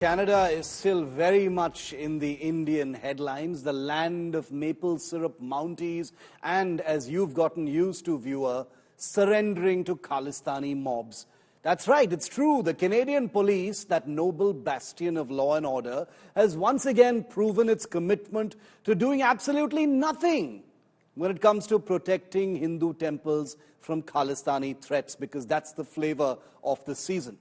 Canada is still very much in the Indian headlines, the land of maple syrup mounties, and as you've gotten used to, viewer, surrendering to Khalistani mobs. That's right, it's true. The Canadian police, that noble bastion of law and order, has once again proven its commitment to doing absolutely nothing when it comes to protecting Hindu temples from Khalistani threats, because that's the flavor of the season.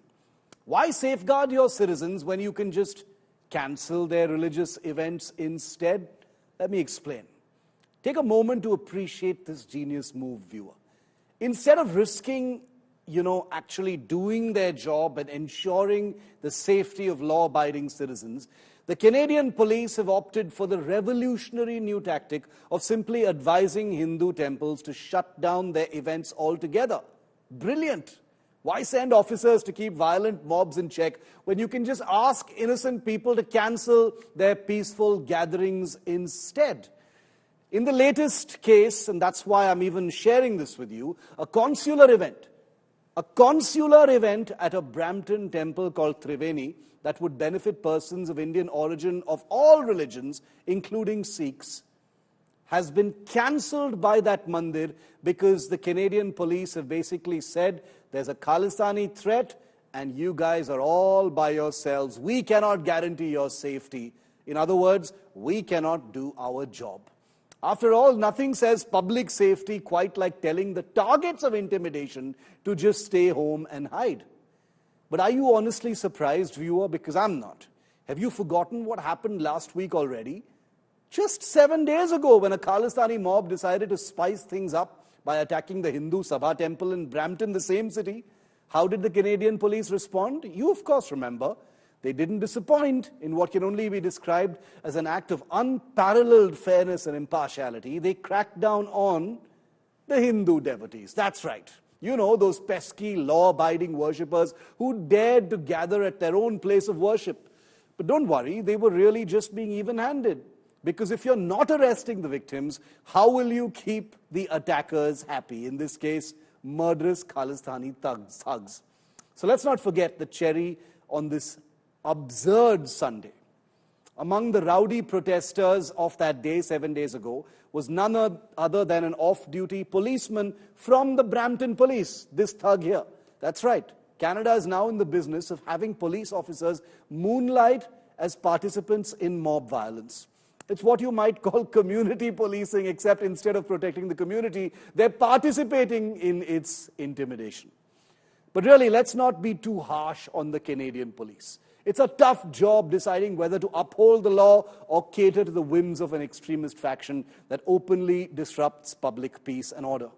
Why safeguard your citizens when you can just cancel their religious events instead? Let me explain. Take a moment to appreciate this genius move, viewer. Instead of risking, actually doing their job and ensuring the safety of law-abiding citizens, the Canadian police have opted for the revolutionary new tactic of simply advising Hindu temples to shut down their events altogether. Brilliant. Why send officers to keep violent mobs in check when you can just ask innocent people to cancel their peaceful gatherings instead? In the latest case, and that's why I'm even sharing this with you, a consular event at a Brampton temple called Triveni that would benefit persons of Indian origin of all religions, including Sikhs, has been cancelled by that mandir because the Canadian police have basically said there's a Khalistani threat and you guys are all by yourselves. We cannot guarantee your safety. In other words, we cannot do our job. After all, nothing says public safety quite like telling the targets of intimidation to just stay home and hide. But are you honestly surprised, viewer? Because I'm not. Have you forgotten what happened last week already? Just 7 days ago, when a Khalistani mob decided to spice things up by attacking the Hindu Sabha temple in Brampton, the same city, how did the Canadian police respond? You, of course, remember. They didn't disappoint in what can only be described as an act of unparalleled fairness and impartiality. They cracked down on the Hindu devotees. That's right. You know, those pesky, law-abiding worshippers who dared to gather at their own place of worship. But don't worry, they were really just being even-handed. Because if you're not arresting the victims, how will you keep the attackers happy? In this case, murderous Khalistani thugs. So let's not forget the cherry on this absurd Sunday. Among the rowdy protesters of that day, 7 days ago, was none other than an off-duty policeman from the Brampton police, this thug here. That's right. Canada is now in the business of having police officers moonlight as participants in mob violence. It's what you might call community policing, except instead of protecting the community, they're participating in its intimidation. But really, let's not be too harsh on the Canadian police. It's a tough job deciding whether to uphold the law or cater to the whims of an extremist faction that openly disrupts public peace and order.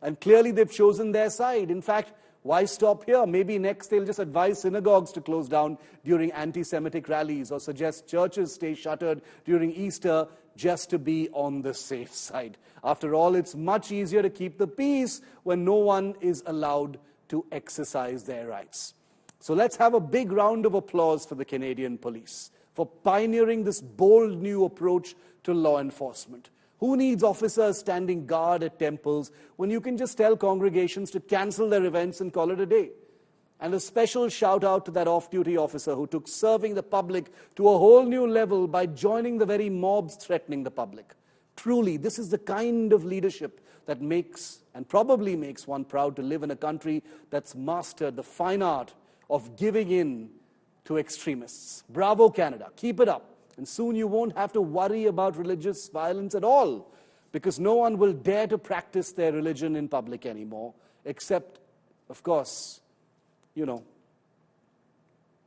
And clearly they've chosen their side. In fact, why stop here? Maybe next they'll just advise synagogues to close down during anti-Semitic rallies or suggest churches stay shuttered during Easter just to be on the safe side. After all, it's much easier to keep the peace when no one is allowed to exercise their rights. So let's have a big round of applause for the Canadian police for pioneering this bold new approach to law enforcement. Who needs officers standing guard at temples when you can just tell congregations to cancel their events and call it a day? And a special shout out to that off-duty officer who took serving the public to a whole new level by joining the very mobs threatening the public. Truly, this is the kind of leadership that makes and probably makes one proud to live in a country that's mastered the fine art of giving in to extremists. Bravo, Canada. Keep it up. And soon you won't have to worry about religious violence at all, because no one will dare to practice their religion in public anymore, except, of course,